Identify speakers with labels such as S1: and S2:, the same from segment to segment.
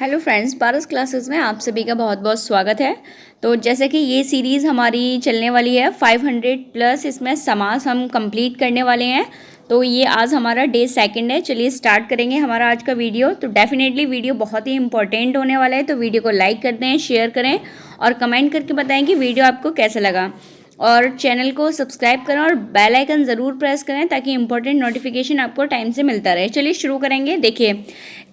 S1: Hello friends, पारस classes में आप सभी का बहुत बहुत स्वागत है। तो जैसे कि ये सीरीज़ हमारी चलने वाली है 500 प्लस, इसमें समास हम कंप्लीट करने वाले हैं। तो ये आज हमारा डे सेकंड है। चलिए स्टार्ट करेंगे हमारा आज का वीडियो। तो डेफिनेटली वीडियो बहुत ही इंपॉर्टेंट होने वाला है, तो वीडियो को लाइक कर दें, शेयर करें और कमेंट करके बताएं कि वीडियो आपको कैसा लगा। और चैनल को सब्सक्राइब करें और बेल आइकन ज़रूर प्रेस करें ताकि इंपॉर्टेंट नोटिफिकेशन आपको टाइम से मिलता रहे। चलिए शुरू करेंगे। देखिए,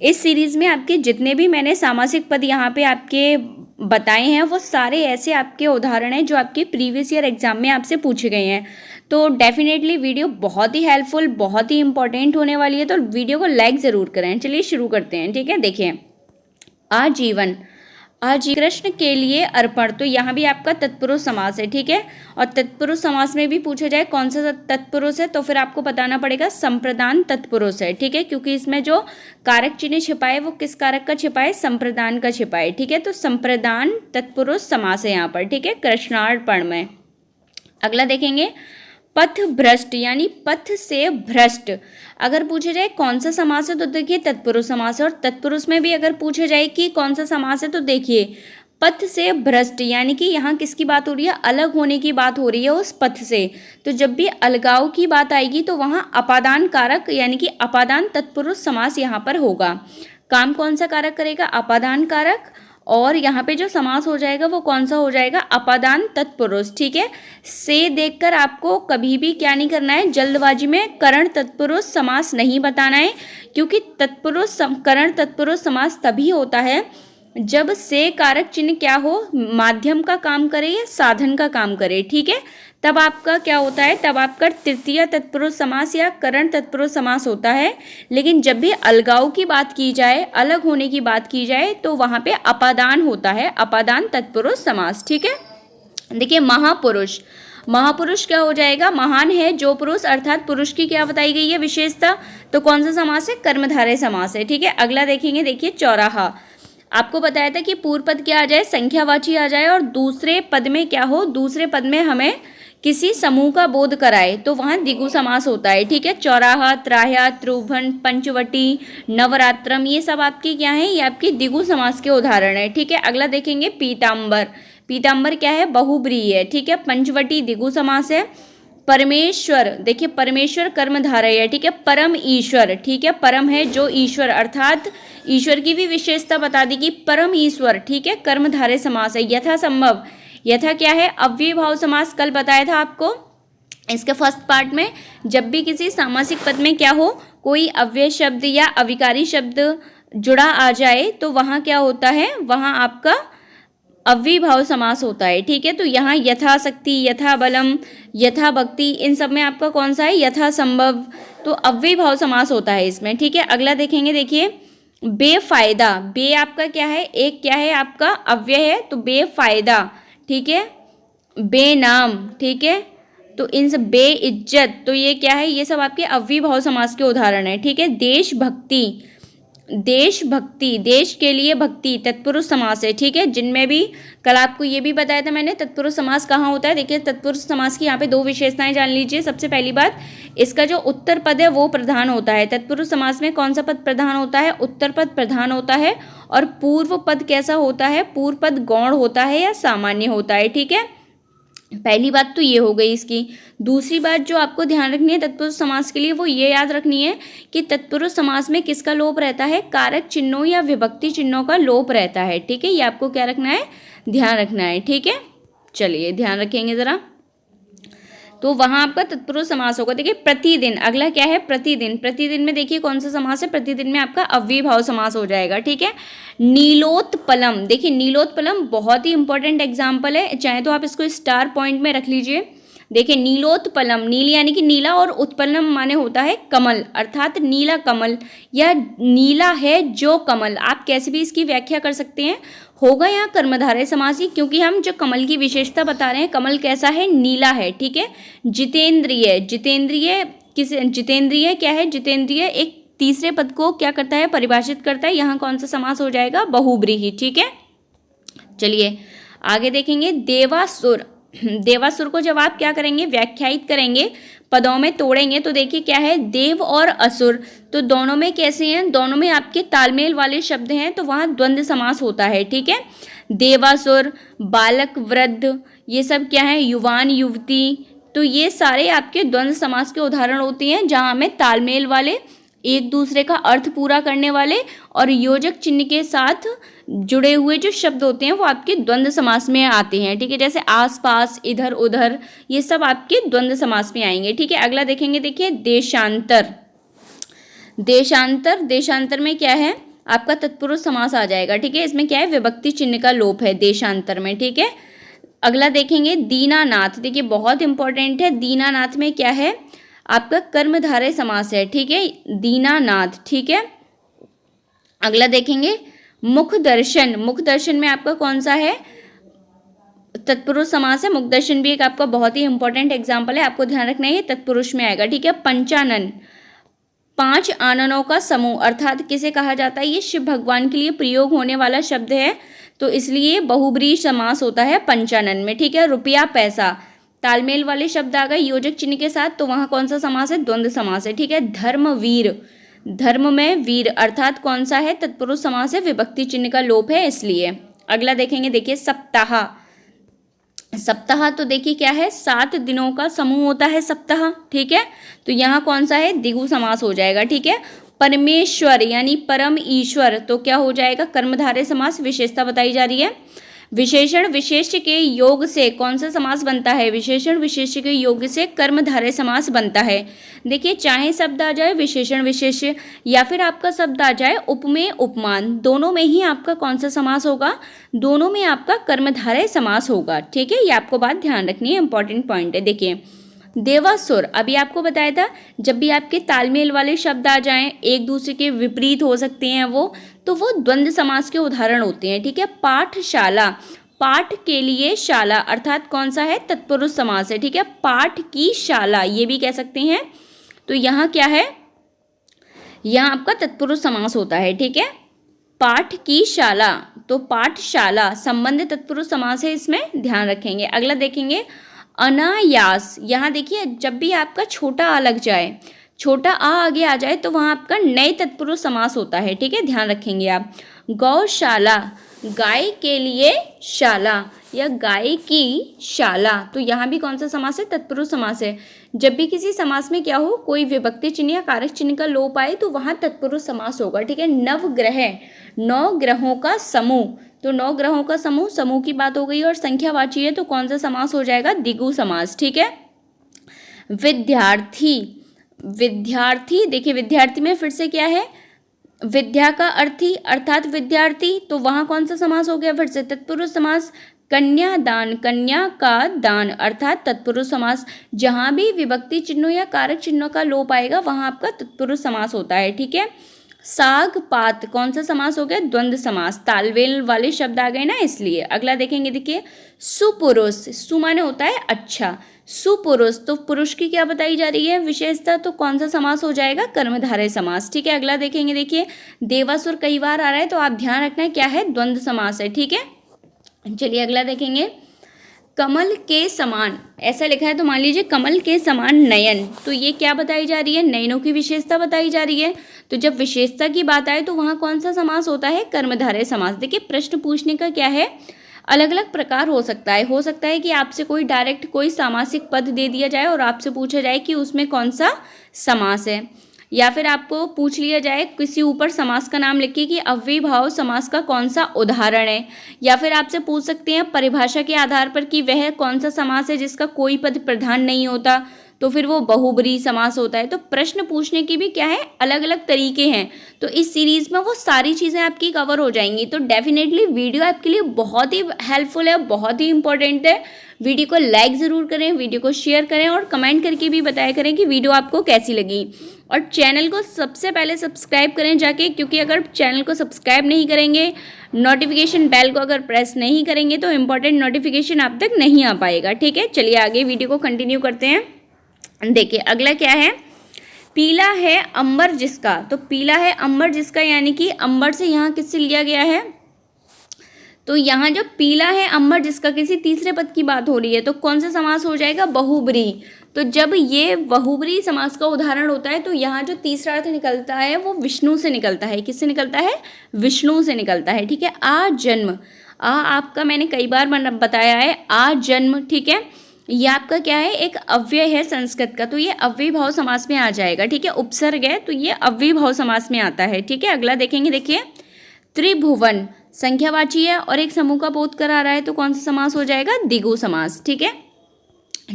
S1: इस सीरीज़ में आपके जितने भी मैंने सामासिक पद यहाँ पे आपके बताए हैं वो सारे ऐसे आपके उदाहरण हैं जो आपके प्रीवियस ईयर एग्जाम में आपसे पूछे गए हैं। तो डेफिनेटली वीडियो बहुत ही हेल्पफुल, बहुत ही इंपॉर्टेंट होने वाली है, तो वीडियो को लाइक ज़रूर करें। चलिए शुरू करते हैं। ठीक है, देखिए, आजीवन, आज कृष्ण के लिए अर्पण, तो यहाँ भी आपका तत्पुरुष समास है। ठीक है, और तत्पुरुष समास में भी पूछा जाए कौन सा तत्पुरुष है तो फिर आपको बताना पड़ेगा संप्रदान तत्पुरुष है। ठीक है, क्योंकि इसमें जो कारक चिन्ह छिपा है वो किस कारक का छिपा है? संप्रदान का छिपा है। ठीक है, तो संप्रदान तत्पुरुष समास है यहाँ पर। ठीक है, कृष्णार्पण में। अगला देखेंगे, पथ भ्रष्ट, यानी पथ से भ्रष्ट। अगर पूछा जाए कौन सा समास है तो देखिए तत्पुरुष समास है। और तत्पुरुष में भी अगर पूछा जाए कि कौन सा समास है तो देखिए पथ से भ्रष्ट, यानी कि यहाँ किसकी बात हो रही है? अलग होने की बात हो रही है उस पथ से। तो जब भी अलगाव की बात आएगी तो वहाँ अपादान कारक यानी कि अपादान तत्पुरुष समास यहाँ पर होगा। काम कौन सा कारक करेगा? अपादान कारक। और यहाँ पे जो समास हो जाएगा वो कौन सा हो जाएगा? अपादान तत्पुरुष। ठीक है, से देखकर आपको कभी भी क्या नहीं करना है? जल्दबाजी में करण तत्पुरुष समास नहीं बताना है, क्योंकि करण तत्पुरुष समास तभी होता है जब से कारक चिन्ह क्या हो? माध्यम का काम करे या साधन का काम करे। ठीक है, तब आपका क्या होता है? तब आपका तृतीय तत्पुरुष समास या करण तत्पुरुष समास होता है। लेकिन जब भी अलगाव की बात की जाए, अलग होने की बात की जाए, तो वहाँ पे अपादान होता है, अपादान तत्पुरुष समास। ठीक है, देखिए, महापुरुष, महापुरुष क्या हो जाएगा? महान है जो पुरुष, अर्थात पुरुष की क्या बताई गई है विशेषता? तो कौन सा समास है? कर्मधारय समास है। ठीक है, अगला देखेंगे। देखिए, चौराहा, आपको बताया था कि पूर्व पद क्या आ जाए? संख्यावाची आ जाए, और दूसरे पद में क्या हो? दूसरे पद में हमें किसी समूह का बोध कराए तो वहाँ द्विगु समास होता है। ठीक है, चौराहा, त्राह्या, त्रिभुवन, पंचवटी, नवरात्रम, ये सब आपकी क्या है? ये आपकी द्विगु समास के उदाहरण है। ठीक है, अगला देखेंगे, पीताम्बर, पीताम्बर क्या है? बहुब्रीहि है। ठीक है, पंचवटी द्विगु समास है। परमेश्वर, देखिए परमेश्वर कर्मधारय है। ठीक है, परम ईश्वर, ठीक है, परम है जो ईश्वर, अर्थात ईश्वर की भी विशेषता बता दी कि परम ईश्वर। ठीक है, कर्मधारय समास है। यथा संभव, यथा क्या है? अव्ययीभाव समास कल बताया था आपको इसके फर्स्ट पार्ट में। जब भी किसी सामासिक पद में क्या हो? कोई अव्यय शब्द या अविकारी शब्द जुड़ा आ जाए तो वहाँ क्या होता है? वहाँ आपका अव्ययीभाव समास होता है। ठीक है, तो यहाँ यथाशक्ति, यथा बलम, यथा भक्ति, इन सब में आपका कौन सा है? यथा संभव। तो अव्ययीभाव समास होता है इसमें। ठीक है, अगला देखेंगे। देखिए, बेफायदा, बे आपका क्या है? एक क्या है? आपका अव्यय है, तो बेफायदा। ठीक है, बेनाम, ठीक है, तो इन सब, बेइज्जत, तो ये क्या है? ये सब आपके अव्ययीभाव समास के उदाहरण है। ठीक है, देशभक्ति, देशभक्ति, देश के लिए भक्ति, तत्पुरुष समास है। ठीक है, जिनमें भी कल आपको ये भी बताया था मैंने तत्पुरुष समास कहाँ होता है। देखिए, तत्पुरुष समास की यहाँ पे दो विशेषताएं जान लीजिए। सबसे पहली बात, इसका जो उत्तर पद है वो प्रधान होता है। तत्पुरुष समास में कौन सा पद प्रधान होता है? उत्तर पद प्रधान होता है। और पूर्व पद कैसा होता है? पूर्व पद गौण होता है या सामान्य होता है। ठीक है, पहली बात तो ये हो गई इसकी। दूसरी बात जो आपको ध्यान रखनी है तत्पुरुष समास के लिए, वो ये याद रखनी है कि तत्पुरुष समास में किसका लोप रहता है? कारक चिन्हों या विभक्ति चिन्हों का लोप रहता है। ठीक है, ये आपको क्या रखना है? ध्यान रखना है। ठीक है, चलिए ध्यान रखेंगे ज़रा, तो वहाँ आपका तत्पुरुष समास होगा। देखिए, प्रतिदिन, अगला क्या है? प्रतिदिन, प्रतिदिन में देखिए कौन सा समास है? प्रतिदिन में आपका अव्ययीभाव समास हो जाएगा। ठीक है, नीलोत्पलम, देखिए नीलोत्पलम बहुत ही इंपॉर्टेंट एग्जाम्पल है, चाहे तो आप इसको स्टार पॉइंट में रख लीजिए। देखिए, नीलोत्पलम, नील यानी कि नीला, और उत्पलम माने होता है कमल, अर्थात नीला कमल, या नीला है जो कमल, आप कैसे भी इसकी व्याख्या कर सकते हैं। होगा यहाँ कर्मधारय समास ही, क्योंकि हम जो कमल की विशेषता बता रहे हैं, कमल कैसा है? नीला है। ठीक है, जितेंद्रिय, जितेंद्रिय किस, जितेंद्रिय क्या है? जितेंद्रिय एक तीसरे पद को क्या करता है? परिभाषित करता है। यहाँ कौन सा समास हो जाएगा? बहुब्रीहि। ठीक है, चलिए आगे देखेंगे। देवासुर, देवासुर को जब आप क्या करेंगे? व्याख्यायित करेंगे, पदों में तोड़ेंगे तो देखिए क्या है, देव और असुर, तो दोनों में कैसे हैं, दोनों में आपके तालमेल वाले शब्द हैं, तो वहाँ द्वंद्व समास होता है। ठीक है, देवासुर, बालक वृद्ध, ये सब क्या है, युवान युवती, तो ये सारे आपके द्वंद्व समास के उदाहरण होते हैं, जहाँ हमें तालमेल वाले, एक दूसरे का अर्थ पूरा करने वाले और योजक चिन्ह के साथ जुड़े हुए जो शब्द होते हैं वो आपके द्वंद्व समास में आते हैं। ठीक है, जैसे आस पास, इधर उधर, ये सब आपके द्वंद्व समास में आएंगे। ठीक है, अगला देखेंगे, देखिए देशांतर। देशांतर, देशांतर में क्या है, आपका तत्पुरुष समास आ जाएगा। ठीक है, इसमें क्या है, विभक्ति चिन्ह का लोप है देशांतर में। ठीक है, अगला देखेंगे दीनानाथ। देखिए बहुत इंपॉर्टेंट है, दीनानाथ में क्या है, आपका कर्मधारय समास है। ठीक है, दीनानाथ। ठीक है, अगला देखेंगे मुख दर्शन। मुख दर्शन में आपका कौन सा है, तत्पुरुष समास है। मुख दर्शन भी एक आपका बहुत ही इंपॉर्टेंट एग्जाम्पल है, आपको ध्यान रखना है, ये तत्पुरुष में आएगा। ठीक है, पंचानन, 5 आननों का समूह, अर्थात किसे कहा जाता है, ये शिव भगवान के लिए प्रयोग होने वाला शब्द है, तो इसलिए बहुब्रीहि समास होता है पंचानन में। ठीक है, रुपया पैसा, तालमेल वाले शब्द आ गए योजक चिन्ह के साथ, तो वहाँ कौन सा समास है, द्वंद्व समास है। ठीक है, धर्मवीर, धर्म में वीर, अर्थात कौन सा है, तत्पुरुष समास है, विभक्ति चिन्ह का लोप है इसलिए। अगला देखेंगे, देखिए सप्ताह। सप्ताह तो देखिए क्या है, 7 दिनों का समूह होता है सप्ताह। ठीक है, तो यहाँ कौन सा है, द्विगु समास हो जाएगा। ठीक है, परमेश्वर यानी परम ईश्वर, तो क्या हो जाएगा, कर्मधारय समास, विशेषता बताई जा रही है। विशेषण विशेष्य के योग से कौन सा समास बनता है, विशेषण विशेष्य के योग से कर्मधारय समास बनता है। देखिए चाहे शब्द आ जाए विशेषण विशेष्य या फिर आपका शब्द आ जाए उपमेय उपमान, दोनों में ही आपका कौन सा समास होगा, दोनों में आपका कर्मधारय समास होगा। ठीक है, ये आपको बात ध्यान रखनी है, इंपॉर्टेंट पॉइंट है। देखिए देवासुर, अभी आपको बताया था, जब भी आपके तालमेल वाले शब्द आ जाएं, एक दूसरे के विपरीत हो सकते हैं वो, तो वो द्वंद्व समास के उदाहरण होते हैं। ठीक है, पाठशाला, पाठ के लिए शाला, अर्थात कौन सा है, तत्पुरुष समास है। ठीक है, पाठ की शाला, ये भी कह सकते हैं, तो यहाँ क्या है, यहाँ आपका तत्पुरुष समास होता है। ठीक है, पाठ की शाला, तो पाठशाला संबंध तत्पुरुष समास है, इसमें ध्यान रखेंगे। अगला देखेंगे अनायास। यहाँ देखिए जब भी आपका छोटा आ लग जाए, छोटा आ आगे आ जाए, तो वहाँ आपका नए तत्पुरुष समास होता है। ठीक है, ध्यान रखेंगे आप। गौशाला, गाय के लिए शाला या गाय की शाला, तो यहाँ भी कौन सा समास है, तत्पुरुष समास है। जब भी किसी समास में क्या हो, कोई विभक्ति चिन्ह या कारक चिन्ह का लोप आए, तो वहाँ तत्पुरुष समास होगा। ठीक है, नवग्रह, 9 ग्रहों का समूह, तो 9 ग्रहों का समूह, समूह की बात हो गई और संख्यावाची है, तो कौन सा समास हो जाएगा, द्विगु समास। ठीक है, विद्यार्थी, विद्यार्थी, देखिए विद्यार्थी में फिर से क्या है, विद्या का अर्थी अर्थात विद्यार्थी, तो वहाँ कौन सा समास हो गया, फिर से तत्पुरुष समास। कन्यादान, कन्या का दान, अर्थात तत्पुरुष समास। जहाँ भी विभक्ति चिन्हों या कारक चिन्हों का लोप आएगा वहाँ आपका तत्पुरुष समास होता है। ठीक है, साग पात, कौन सा समास हो गया, द्वंद्व समास, तालमेल वाले शब्द आ गए ना इसलिए। अगला देखेंगे, देखिए सुपुरुष, सु माने होता है अच्छा, सुपुरुष, तो पुरुष की क्या बताई जा रही है, विशेषता, तो कौन सा समास हो जाएगा, कर्मधारय समास। ठीक है, अगला देखेंगे, देखिए देवासुर कई बार आ रहा है, तो आप ध्यान रखना है क्या है, द्वंद्व समास है। ठीक है, चलिए अगला देखेंगे, कमल के समान, ऐसा लिखा है तो मान लीजिए कमल के समान नयन, तो ये क्या बताई जा रही है, नयनों की विशेषता बताई जा रही है। तो जब विशेषता की बात आए तो वहाँ कौन सा समास होता है, कर्मधारय समास। देखिए प्रश्न पूछने का क्या है, अलग अलग प्रकार हो सकता है कि आपसे कोई डायरेक्ट कोई सामासिक पद दे दिया जाए और आपसे पूछा जाए कि उसमें कौन सा समास है, या फिर आपको पूछ लिया जाए किसी ऊपर समास का नाम लिखिए कि अव्ययीभाव समास का कौन सा उदाहरण है, या फिर आपसे पूछ सकते हैं परिभाषा के आधार पर कि वह कौन सा समास है जिसका कोई पद प्रधान नहीं होता, तो फिर वो बहुब्रीहि समास होता है। तो प्रश्न पूछने की भी क्या है, अलग अलग तरीके हैं, तो इस सीरीज़ में वो सारी चीज़ें आपकी कवर हो जाएंगी। तो डेफिनेटली वीडियो आपके लिए बहुत ही हेल्पफुल है, बहुत ही इंपॉर्टेंट है। वीडियो को लाइक ज़रूर करें, वीडियो को शेयर करें और कमेंट करके भी बताया करें कि वीडियो आपको कैसी लगी, और चैनल को सबसे पहले सब्सक्राइब करें जाके, क्योंकि अगर चैनल को सब्सक्राइब नहीं करेंगे, नोटिफिकेशन बेल को अगर प्रेस नहीं करेंगे तो इम्पॉर्टेंट नोटिफिकेशन आप तक नहीं आ पाएगा। ठीक है, चलिए आगे वीडियो को कंटिन्यू करते हैं। देखिए अगला क्या है, पीला है अंबर जिसका, तो पीला है अंबर जिसका यानी कि अंबर से यहाँ किससे लिया गया है, तो यहाँ जो पीला है अंबर, जिसका किसी तीसरे पद की बात हो रही है, तो कौन सा समास हो जाएगा? बहुब्रीहि। तो जब ये बहुब्रीहि समास का उदाहरण होता है तो यहाँ जो तीसरा अर्थ निकलता है वो विष्णु से निकलता है। किससे निकलता है? विष्णु से निकलता है। ठीक है। आ जन्म, आ आपका मैंने कई बार बताया है, आ जन्म। ठीक है। ये आपका क्या है? एक अव्यय है संस्कृत का, तो ये अव्यय भाव समास में आ जाएगा। ठीक है। उपसर्ग है तो ये अव्यय भाव समास में आता है। ठीक है। अगला देखेंगे, देखिए त्रिभुवन संख्यावाची है और एक समूह का बोध करा रहा है, तो कौन सा समास हो जाएगा? द्विगु समास। ठीक है।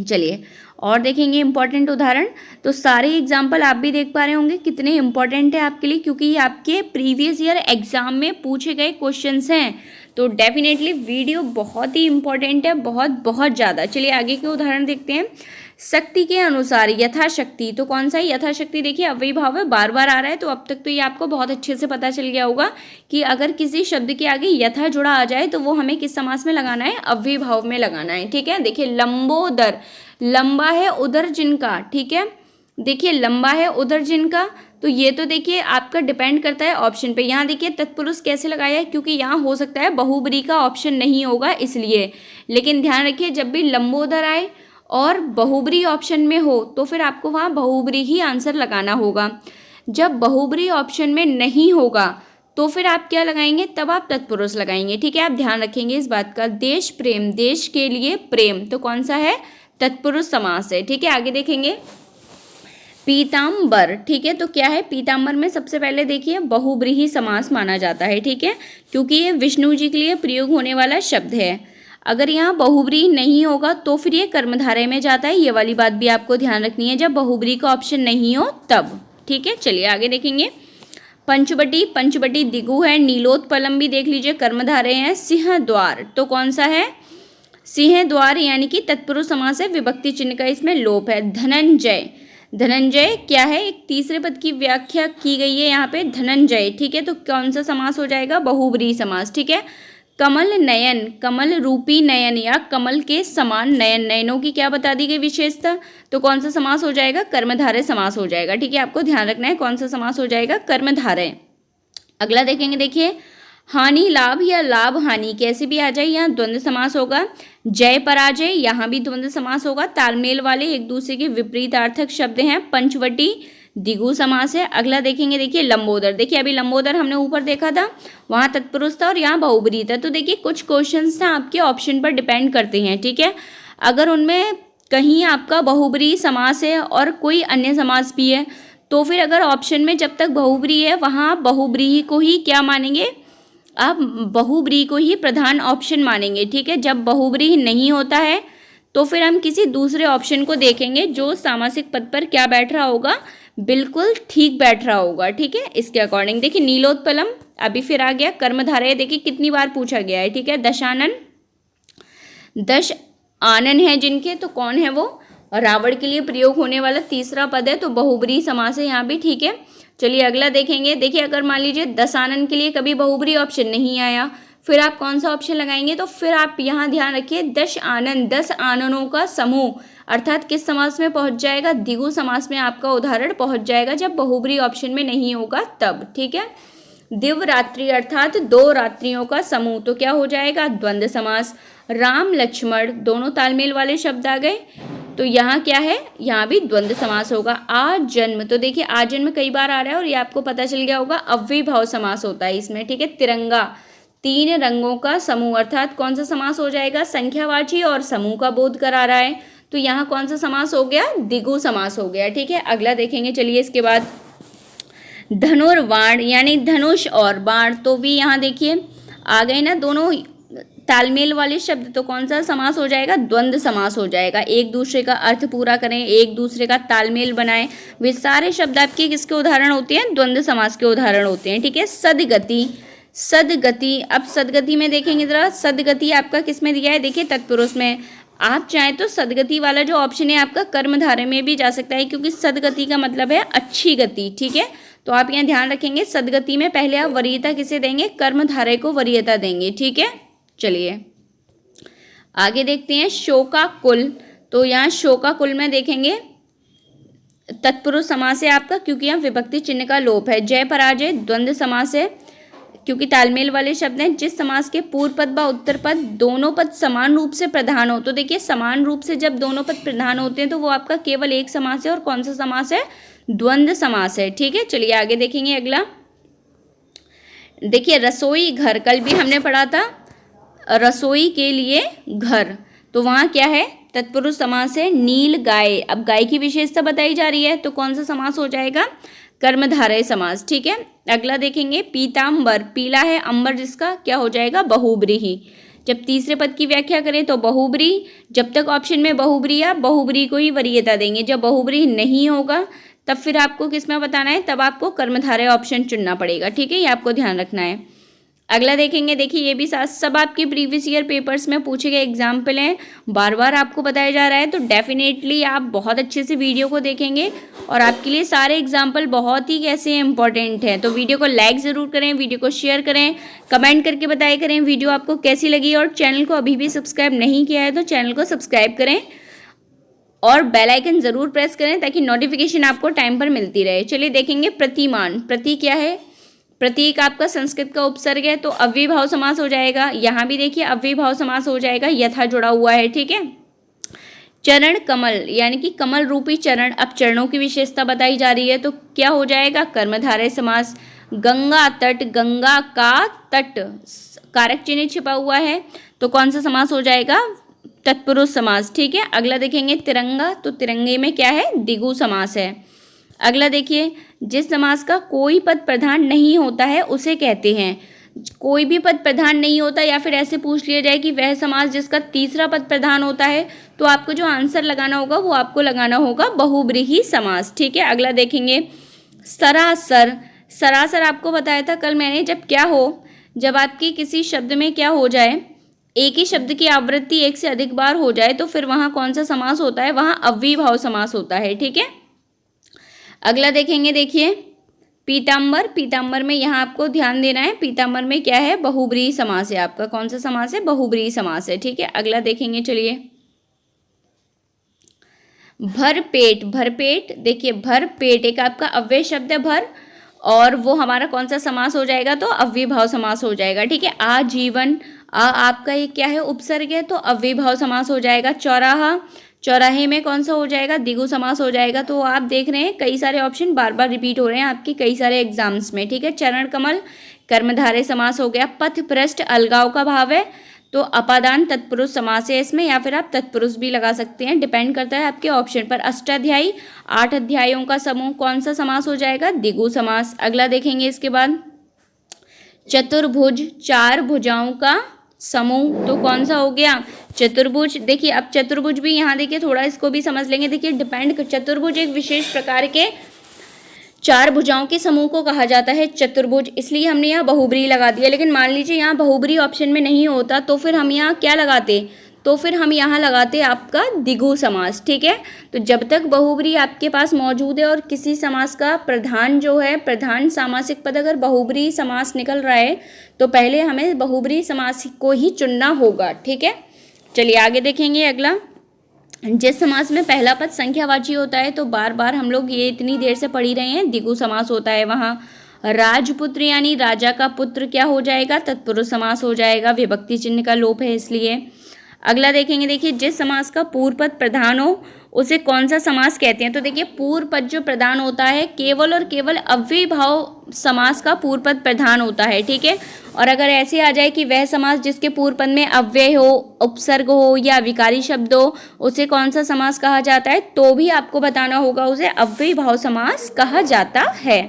S1: चलिए और देखेंगे इंपॉर्टेंट उदाहरण। तो सारे एग्जाम्पल आप भी देख पा रहे होंगे कितने इंपॉर्टेंट है आपके लिए, क्योंकि ये आपके प्रीवियस ईयर एग्जाम में पूछे गए क्वेश्चंस हैं। तो डेफिनेटली वीडियो बहुत ही इंपॉर्टेंट है, बहुत बहुत ज़्यादा। चलिए आगे के उदाहरण देखते हैं। शक्ति के अनुसार यथाशक्ति, तो कौन सा है? यथाशक्ति। देखिए अव्ययी भाव है, बार बार आ रहा है, तो अब तक तो ये आपको बहुत अच्छे से पता चल गया होगा कि अगर किसी शब्द के आगे यथा जुड़ा आ जाए तो वो हमें किस समास में लगाना है? अव्ययी भाव में लगाना है। ठीक है। देखिए लंबोदर, लंबा है उदर जिनका। ठीक है। देखिए लंबा है उदर जिनका, तो ये तो देखिए आपका डिपेंड करता है ऑप्शन पे। यहाँ देखिए तत्पुरुष कैसे लगाया है, क्योंकि यहाँ हो सकता है बहुब्रीहि का ऑप्शन नहीं होगा इसलिए। लेकिन ध्यान रखिए जब भी लंबोदर आए और बहुब्रीहि ऑप्शन में हो तो फिर आपको वहाँ बहुब्रीहि ही आंसर लगाना होगा। जब बहुब्रीहि ऑप्शन में नहीं होगा तो फिर आप क्या लगाएंगे? तब आप तत्पुरुष लगाएंगे। ठीक है। आप ध्यान रखेंगे इस बात का। देश प्रेम, देश के लिए प्रेम, तो कौन सा है? तत्पुरुष समास है। ठीक है। आगे देखेंगे पीताम्बर। ठीक है। तो क्या है? पीताम्बर में सबसे पहले देखिए बहुब्रीहि समास माना जाता है। ठीक है। क्योंकि ये विष्णु जी के लिए प्रयोग होने वाला शब्द है। अगर यहाँ बहुब्रीहि नहीं होगा तो फिर ये कर्मधारय में जाता है। ये वाली बात भी आपको ध्यान रखनी है, जब बहुब्रीहि का ऑप्शन नहीं हो तब। ठीक है। चलिए आगे देखेंगे। पंचवटी, पंचवटी दिगु है। नीलोत्पलम भी देख लीजिए, कर्मधारय है। सिंहद्वार, तो कौन सा है? सिंहद्वार यानी कि तत्पुरुष समास है, विभक्ति चिन्ह का इसमें लोप है। धनंजय, धनंजय क्या है? एक तीसरे पद की व्याख्या की गई है यहाँ पे, धनंजय। ठीक है। तो कौन सा समास हो जाएगा? बहुब्रीहि समास। ठीक है। कमल नयन, कमल रूपी नयन या कमल के समान नयन, नयनों की क्या बता दी गई विशेषता, तो कौन सा समास हो जाएगा? कर्मधारय समास हो जाएगा। ठीक है। आपको ध्यान रखना है कौन सा समास हो जाएगा? कर्मधारय। अगला देखेंगे, देखिए हानि लाभ या लाभ हानि कैसे भी आ जाए, यहाँ द्वंद्व समास होगा। जय पराजय, यहाँ भी द्वंद्व समास होगा। तालमेल वाले एक दूसरे के विपरीतार्थक शब्द हैं। पंचवटी द्विगु समास है। अगला देखेंगे, देखिए लंबोदर। देखिए अभी लंबोदर हमने ऊपर देखा था, वहाँ तत्पुरुष था और यहाँ बहुब्रीहि था। तो देखिए कुछ क्वेश्चंस ना आपके ऑप्शन पर डिपेंड करते हैं। ठीक है। अगर उनमें कहीं आपका बहुब्रीहि समास है और कोई अन्य समास भी है तो फिर अगर ऑप्शन में जब तक बहुब्रीहि है वहाँ बहुब्रीहि को ही क्या मानेंगे? आप बहुब्रीहि को ही प्रधान ऑप्शन मानेंगे। ठीक है। जब बहुब्रीहि नहीं होता है तो फिर हम किसी दूसरे ऑप्शन को देखेंगे जो सामासिक पद पर क्या बैठ रहा होगा? बिल्कुल ठीक बैठ रहा होगा। ठीक है। इसके अकॉर्डिंग देखिए नीलोत्पलम अभी फिर आ गया। कर्मधारय देखिए कितनी बार पूछा गया है। ठीक है। दशानन, दश आनन है जिनके, तो कौन है वो? रावण के लिए प्रयोग होने वाला तीसरा पद है, तो बहुब्रीहि समास है यहाँ भी। ठीक है। चलिए अगला देखेंगे। देखिए अगर मान लीजिए दशानन के लिए कभी बहुब्रीहि ऑप्शन नहीं आया, फिर आप कौन सा ऑप्शन लगाएंगे? तो फिर आप यहाँ ध्यान रखिए दश आनन, 10 आननों का समूह, अर्थात किस समास में पहुँच जाएगा? द्विगु समास में आपका उदाहरण पहुँच जाएगा जब बहुब्रीहि ऑप्शन में नहीं होगा तब। ठीक है। दिवरात्रि अर्थात 2 रात्रियों का समूह, तो क्या हो जाएगा? द्वंद्व समास। राम लक्ष्मण दोनों तालमेल वाले शब्द आ गए, तो यहाँ क्या है? यहाँ भी द्वंद्व समास होगा। आजन्म, तो देखिए आजन्म कई बार आ रहा है और ये आपको पता चल गया होगा, अव्ययी भाव समास होता है इसमें। ठीक है। तिरंगा, 3 रंगों का समूह, अर्थात कौन सा समास हो जाएगा? संख्यावाची और समूह का बोध करा रहा है, तो यहाँ कौन सा समास हो गया? द्विगु समास हो गया। ठीक है। अगला देखेंगे। चलिए इसके बाद धनुर्बाण यानी धनुष और बाण, तो भी यहाँ देखिए आ गए ना दोनों तालमेल वाले शब्द, तो कौन सा समास हो जाएगा? द्वंद्व समास हो जाएगा। एक दूसरे का अर्थ पूरा करें, एक दूसरे का तालमेल बनाएं, वे सारे शब्द आपके किसके उदाहरण होते हैं? द्वंद्व समास के उदाहरण होते हैं। ठीक है। सदगति, सदगति, अब सदगति में देखेंगे जरा, सदगति आपका किस में दिया है? देखिए तत्पुरुष में। आप चाहें तो सदगति वाला जो ऑप्शन है आपका कर्मधारय में भी जा सकता है, क्योंकि सदगति का मतलब है अच्छी गति। ठीक है। तो आप यहाँ ध्यान रखेंगे सदगति में पहले आप वरीयता किसे देंगे? कर्मधारय को वरीयता देंगे। ठीक है। चलिए आगे देखते हैं। शोकाकुल, तो यहाँ शोकाकुल में देखेंगे तत्पुरुष समास है आपका, क्योंकि यहाँ विभक्ति चिन्ह का लोप है। जय पराजय द्वंद्व समास है। क्योंकि तालमेल वाले शब्द हैं। जिस समास के पूर्व पद व उत्तर पद दोनों पद समान रूप से प्रधान हो, तो देखिए समान रूप से जब दोनों पद प्रधान होते हैं तो वो आपका केवल एक समास है। और कौन सा समास है? द्वंद्व समास है। ठीक है, चलिए आगे देखेंगे अगला। देखिए रसोई घर, कल भी हमने पढ़ा था रसोई के लिए घर, तो वहाँ क्या है? तत्पुरुष समास है। नील गाय, अब गाय की विशेषता बताई जा रही है तो कौन सा समास हो जाएगा? कर्मधारय समास। ठीक है, अगला देखेंगे पीताम्बर, पीला है अंबर जिसका, क्या हो जाएगा? बहुब्रीहि। जब तीसरे पद की व्याख्या करें तो बहुब्री, जब तक ऑप्शन में बहुब्री या बहुब्री को ही वरीयता देंगे। जब बहुब्री नहीं होगा तब फिर आपको किस में बताना है? तब आपको कर्मधारय ऑप्शन चुनना पड़ेगा। ठीक है, ये आपको ध्यान रखना है। अगला देखेंगे, देखिए ये भी सब आपके प्रीवियस ईयर पेपर्स में पूछे गए एग्जाम्पल हैं, बार बार आपको बताया जा रहा है, तो डेफिनेटली आप बहुत अच्छे से वीडियो को देखेंगे और आपके लिए सारे एग्जाम्पल बहुत ही कैसे इंपॉर्टेंट हैं। तो वीडियो को लाइक ज़रूर करें, वीडियो को शेयर करें, कमेंट करके बताया करें वीडियो आपको कैसी लगी। और चैनल को अभी भी सब्सक्राइब नहीं किया है तो चैनल को सब्सक्राइब करें और बेल आइकन ज़रूर प्रेस करें ताकि नोटिफिकेशन आपको टाइम पर मिलती रहे। चलिए देखेंगे प्रतिमान, प्रति क्या है? प्रतीक आपका संस्कृत का उपसर्ग है तो अव्ययभाव समास हो जाएगा। यहाँ भी देखिए अव्ययभाव समास हो जाएगा, यथा जुड़ा हुआ है। ठीक है, चरण कमल यानी कि कमल रूपी चरण, अब चरणों की विशेषता बताई जा रही है तो क्या हो जाएगा? कर्मधारय समास। गंगा तट, गंगा का तट, कारक चिन्ह छिपा हुआ है तो कौन सा समास हो जाएगा? तत्पुरुष समास। ठीक है, अगला देखेंगे तिरंगा, तो तिरंगे में क्या है? द्विगु समास है। अगला देखिए, जिस समास का कोई पद प्रधान नहीं होता है उसे कहते हैं। कोई भी पद प्रधान नहीं होता या फिर ऐसे पूछ लिया जाए कि वह समास जिसका तीसरा पद प्रधान होता है, तो आपको जो आंसर लगाना होगा वो आपको लगाना होगा बहुब्रीहि समास। ठीक है, अगला देखेंगे सरासर, सरासर आपको बताया था कल मैंने, जब क्या हो? जब आपकी किसी शब्द में क्या हो जाए, एक ही शब्द की आवृत्ति एक से अधिक बार हो जाए तो फिर वहाँ कौन सा समास होता है? वहाँ अव्ययभाव समास होता है। ठीक है, अगला देखेंगे, देखिए पीताम्बर, पीताम्बर में यहाँ आपको ध्यान देना है, पीताम्बर में क्या है? बहुब्रीहि समास है आपका। कौन सा समास है? बहुब्रीहि समास है। ठीक है, अगला देखेंगे, चलिए भरपेट, भरपेट देखिए भरपेट एक आपका अव्यय शब्द है भर, और वो हमारा कौन सा समास हो जाएगा? तो अव्ययभाव समास हो जाएगा। ठीक है, आजीवन, आपका ये क्या है? उपसर्ग है तो अव्ययभाव समास हो जाएगा। चौराहा, चौराहे में कौन सा हो जाएगा? द्विगु समास हो जाएगा। तो आप देख रहे हैं कई सारे ऑप्शन बार बार रिपीट हो रहे हैं आपके कई सारे एग्जाम्स में। ठीक है, चरण कमल कर्मधारय समास हो गया। पथ पृष्ठ अलगाव का भाव है तो अपादान तत्पुरुष समास है इसमें, या फिर आप तत्पुरुष भी लगा सकते हैं, डिपेंड करता है आपके ऑप्शन पर। अष्टाध्यायी 8 अध्यायों का समूह, कौन सा समास हो जाएगा? द्विगु समास। अगला देखेंगे इसके बाद चतुर्भुज, 4 भुजाओं का समूह, तो कौन सा हो गया? चतुर्भुज। देखिए अब चतुर्भुज भी यहाँ देखिए थोड़ा इसको भी समझ लेंगे। देखिए डिपेंड, चतुर्भुज एक विशेष प्रकार के 4 भुजाओं के समूह को कहा जाता है चतुर्भुज, इसलिए हमने यहाँ बहुब्रीहि लगा दिया। लेकिन मान लीजिए यहाँ बहुब्रीहि ऑप्शन में नहीं होता तो फिर हम यहाँ क्या लगाते? तो फिर हम यहाँ लगाते आपका द्विगु समास। ठीक है, तो जब तक बहुब्रीहि आपके पास मौजूद है और किसी समास का प्रधान जो है, प्रधान सामासिक पद अगर बहुब्रीहि समास निकल रहा है तो पहले हमें बहुब्रीहि समास को ही चुनना होगा। ठीक है, चलिए आगे देखेंगे अगला। जिस समास में पहला पद संख्यावाची होता है तो बार बार हम लोग ये इतनी देर से पढ़ ही रहे हैं, द्विगु समास होता है वहाँ। राजपुत्र यानी राजा का पुत्र क्या हो जाएगा? तत्पुरुष समास हो जाएगा, विभक्ति चिन्ह का लोप है इसलिए। अगला देखेंगे, देखिए जिस समास का पूर्व पद प्रधान हो उसे कौन सा समास कहते हैं? तो देखिए पूर्व पद जो प्रधान होता है केवल और केवल अव्ययभाव समास का पूर्व पद प्रधान होता है। ठीक है, और अगर ऐसे आ जाए कि वह समास जिसके पूर्व पद में अव्यय हो, उपसर्ग हो या विकारी शब्द हो उसे कौन सा समास कहा जाता है? तो भी आपको बताना होगा उसे अव्ययभाव समास कहा जाता है।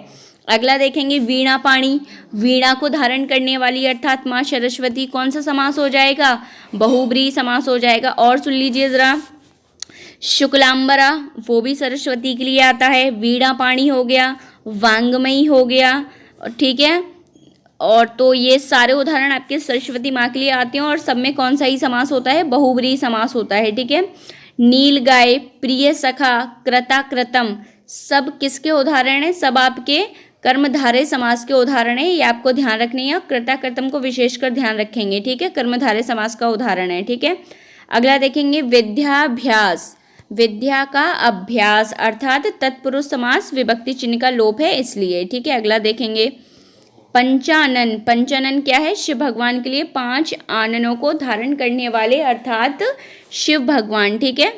S1: अगला देखेंगे वीणा पाणी, वीणा को धारण करने वाली अर्थात माँ सरस्वती, कौन सा समास हो जाएगा? बहुब्रीहि समास हो जाएगा। और सुन लीजिए जरा, शुक्लांबरा वो भी सरस्वती के लिए आता है, वीणा पाणी हो गया, वांगमयी हो गया। ठीक है, और तो ये सारे उदाहरण आपके सरस्वती माँ के लिए आते हैं और सब में कौन सा ही समास होता है? बहुब्रीहि समास होता है। ठीक है, नील गाय, प्रिय सखा, कृता कृतम, सब किसके उदाहरण हैं? सब आपके कर्मधारय समास के उदाहरण है, ये आपको ध्यान रखनी है। कृता कृतम को विशेषकर ध्यान रखेंगे। ठीक है, कर्मधारय समास का उदाहरण है। ठीक है, अगला देखेंगे विद्याभ्यास, विद्या का अभ्यास अर्थात तत्पुरुष समास, विभक्ति चिन्ह का लोप है इसलिए। ठीक है, अगला देखेंगे पंचानन, पंचानन क्या है? शिव भगवान के लिए 5 आननों को धारण करने वाले अर्थात शिव भगवान, ठीक है।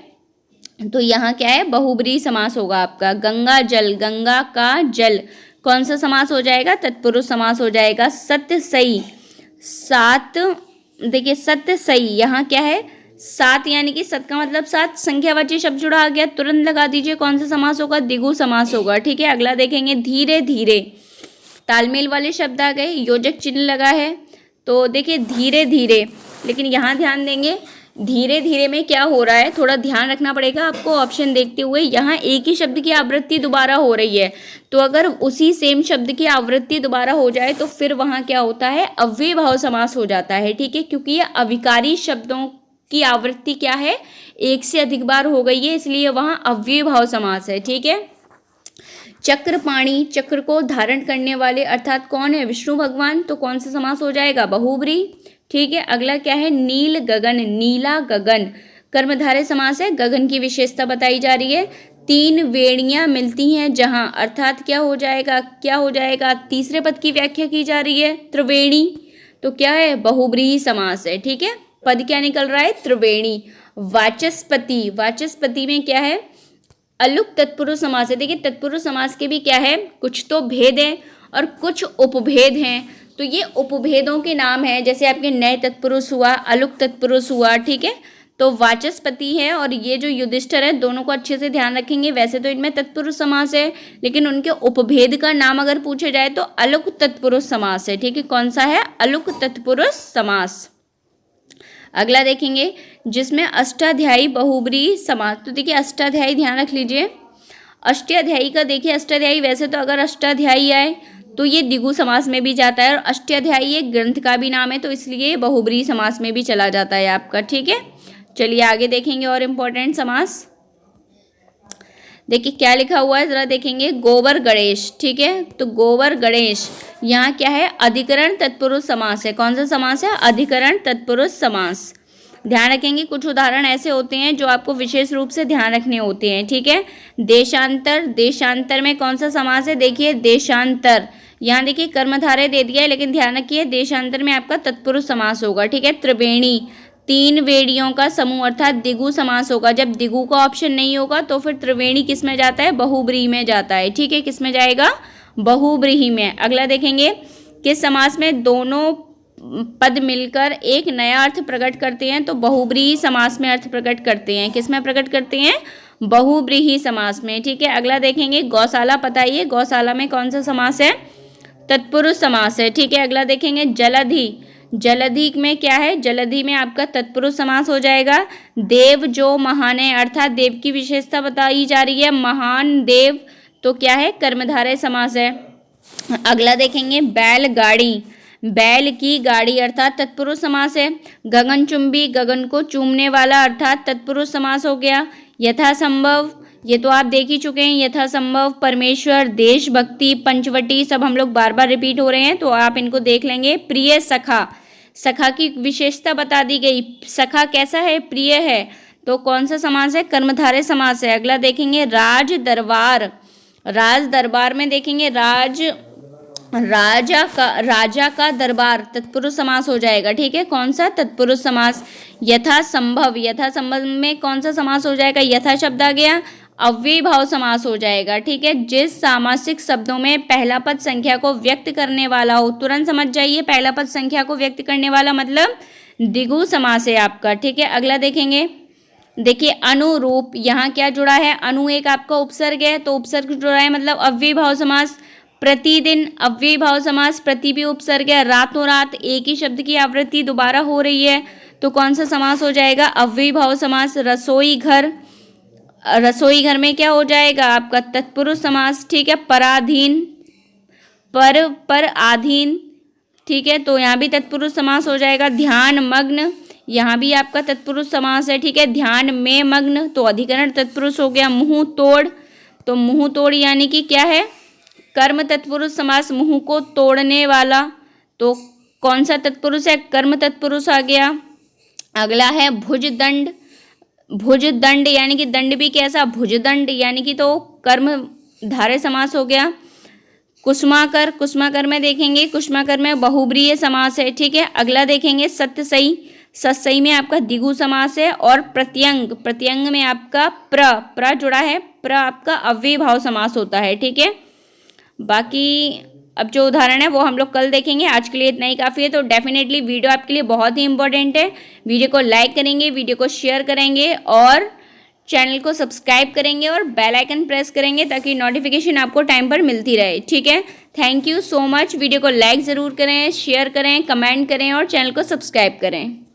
S1: तो यहाँ क्या है? बहुब्रीहि समास होगा आपका। गंगा जल, गंगा का जल कौन सा समास हो जाएगा? तत्पुरुष समास हो जाएगा। सत्य सई, सात, देखिए सत्य सई यहाँ क्या है? सात यानी कि सत का मतलब 7, संख्यावाची शब्द जुड़ा आ गया, तुरंत लगा दीजिए कौन सा समास होगा? द्विगु समास होगा, ठीक है। अगला देखेंगे धीरे धीरे, तालमेल वाले शब्द आ गए, योजक चिन्ह लगा है। तो देखिए धीरे धीरे, लेकिन यहाँ ध्यान देंगे धीरे धीरे में क्या हो रहा है, थोड़ा ध्यान रखना पड़ेगा आपको ऑप्शन देखते हुए। यहाँ एक ही शब्द की आवृत्ति दोबारा हो रही है, तो अगर उसी सेम शब्द की आवृत्ति दोबारा हो जाए तो फिर वहाँ क्या होता है? अव्ययी भाव समास हो जाता है, ठीक है। क्योंकि ये अविकारी शब्दों की आवृत्ति क्या है? एक से अधिक बार हो गई है, इसलिए वहाँ अव्ययी भाव समास है, ठीक है। चक्रपाणी, चक्र को धारण करने वाले अर्थात कौन है? विष्णु भगवान। तो कौन सा समास हो जाएगा? बहुब्रीहि, ठीक है। अगला क्या है? नील गगन, नीला गगन कर्मधारय समास है, गगन की विशेषता बताई जा रही है। 3 वेणियां मिलती हैं जहां, अर्थात क्या हो जाएगा? क्या हो जाएगा? तीसरे पद की व्याख्या की जा रही है, त्रिवेणी। तो क्या है? बहुब्रीहि समास है, ठीक है। पद क्या निकल रहा है? त्रिवेणी। वाचस्पति, वाचस्पति में क्या है? अलुक तत्पुरुष समास है। देखिए तत्पुरुष समास के भी क्या है? कुछ तो भेद है और कुछ उपभेद हैं। तो ये उपभेदों के नाम हैं, जैसे आपके नए तत्पुरुष हुआ, अलुक तत्पुरुष हुआ, ठीक है। तो वाचस्पति है और ये जो युधिष्ठिर है, दोनों को अच्छे से ध्यान रखेंगे। वैसे तो इनमें तत्पुरुष समास है, लेकिन उनके उपभेद का नाम अगर पूछे जाए तो अलुक तत्पुरुष समास है, ठीक है। कौन सा है? अलुक तत्पुरुष समास। अगला देखेंगे जिसमें अष्टाध्यायी बहुब्रीहि समास। तो देखिए अष्टाध्यायी ध्यान रख लीजिए, अष्टाध्यायी का देखिए, अष्टाध्यायी वैसे तो अगर अष्टाध्यायी आए तो ये द्विगु समास में भी जाता है, और अष्टाध्यायी एक ग्रंथ का भी नाम है, तो इसलिए बहुब्रीहि समास में भी चला जाता है आपका, ठीक है। चलिए आगे देखेंगे और इम्पोर्टेंट समास। देखिए क्या लिखा हुआ है, जरा देखेंगे। गोबर गणेश, ठीक है। तो गोबर गणेश यहाँ क्या है? अधिकरण तत्पुरुष समास है। कौन सा समास है? अधिकरण तत्पुरुष समास। ध्यान रखेंगे कुछ उदाहरण ऐसे होते हैं जो आपको विशेष रूप से ध्यान रखने होते हैं, ठीक है। देशांतर, देशांतर में कौन सा समास है? देखिए देशांतर, यहाँ देखिए कर्मधारय दे दिया है, लेकिन ध्यान रखिए देशांतर में आपका तत्पुरुष समास होगा, ठीक है। त्रिवेणी, 3 वेणियों का समूह अर्थात द्विगु समास होगा। जब द्विगु का ऑप्शन नहीं होगा तो फिर त्रिवेणी किस में जाता है? बहुब्रीहि में जाता है, ठीक है। किस में जाएगा? बहुब्रीहि में। अगला देखेंगे किस समास में दोनों पद मिलकर एक नया अर्थ प्रकट करते हैं? तो बहुब्रीहि समास में अर्थ प्रकट करते हैं। किस में प्रकट करते हैं? बहुब्रीहि समास में, ठीक है। अगला देखेंगे गौशाला, बताइए गौशाला में कौन सा समास है? तत्पुरुष समास है, ठीक है। अगला देखेंगे जलधि, जलधि में क्या है? जलधि में आपका तत्पुरुष समास हो जाएगा। देव जो महान है, अर्थात देव की विशेषता बताई जा रही है, महान देव, तो क्या है? कर्मधारय समास है। अगला देखेंगे बैलगाड़ी, बैल की गाड़ी अर्थात तत्पुरुष समास है। गगनचुंबी, गगन को चूमने वाला अर्थात तत्पुरुष समास हो गया। यथासंभव, ये तो आप देख ही चुके हैं, यथासंभव, परमेश्वर, देशभक्ति, पंचवटी, सब हम लोग बार बार रिपीट हो रहे हैं तो आप इनको देख लेंगे। प्रिय सखा, सखा की विशेषता बता दी गई, सखा कैसा है? प्रिय है। तो कौन सा समास है? कर्मधारय समास है। अगला देखेंगे राज दरबार, राज दरबार में देखेंगे राज, राजा का दरबार तत्पुरुष समास हो जाएगा, ठीक है। कौन सा? तत्पुरुष समास। यथासंभव, यथासंभव में कौन सा समास हो जाएगा? यथा शब्द आ गया, अव्ययी भाव समास हो जाएगा, ठीक है। जिस सामासिक शब्दों में पहला पद संख्या को व्यक्त करने वाला हो, तुरंत समझ जाइए पहला पद संख्या को व्यक्त करने वाला मतलब द्विगु समास है आपका, ठीक है। अगला देखेंगे, देखिए अनुरूप, यहाँ क्या जुड़ा है? अनु एक आपका उपसर्ग है, तो उपसर्ग जुड़ा है मतलब अव्ययी भाव समास। प्रतिदिन, अव्ययी भाव समास, प्रति भी उपसर्ग है। रातों रात, एक ही शब्द की आवृत्ति दोबारा हो रही है, तो कौन सा समास हो जाएगा? अव्ययी भाव समास। रसोई घर, रसोई घर में क्या हो जाएगा आपका? तत्पुरुष समास, ठीक है। पराधीन, पर आधीन, ठीक है, तो यहाँ भी तत्पुरुष समास हो जाएगा। ध्यान मग्न, यहाँ भी आपका तत्पुरुष समास है, ठीक है। ध्यान में मग्न, तो अधिकरण तत्पुरुष हो गया। मुंह तोड़, तो मुंह तोड़ यानी कि क्या है? कर्म तत्पुरुष समास, मुंह को तोड़ने वाला, तो कौन सा तत्पुरुष है? कर्म तत्पुरुष आ गया। अगला है भुजदंड, भुजदंड यानी कि दंड भी कैसा? भुजदंड यानी कि तो कर्म धारय समास हो गया। कुसुमाकर, कुसुमाकर में देखेंगे, कुसुमाकर में बहुब्रीहि समास है, ठीक है। अगला देखेंगे सत्सई, सत्सई में आपका द्विगु समास है। और प्रत्यंग, प्रत्यंग में आपका प्र जुड़ा है, प्र आपका अव्ययी भाव समास होता है, ठीक है। बाकी अब जो उदाहरण है वो हम लोग कल देखेंगे, आज के लिए इतना ही काफ़ी है। तो डेफिनेटली वीडियो आपके लिए बहुत ही इंपॉर्टेंट है। वीडियो को लाइक करेंगे, वीडियो को शेयर करेंगे और चैनल को सब्सक्राइब करेंगे और बेल आइकन प्रेस करेंगे ताकि नोटिफिकेशन आपको टाइम पर मिलती रहे, ठीक है। Thank you so much. Video को लाइक ज़रूर करें, शेयर करें, कमेंट करें और चैनल को सब्सक्राइब करें।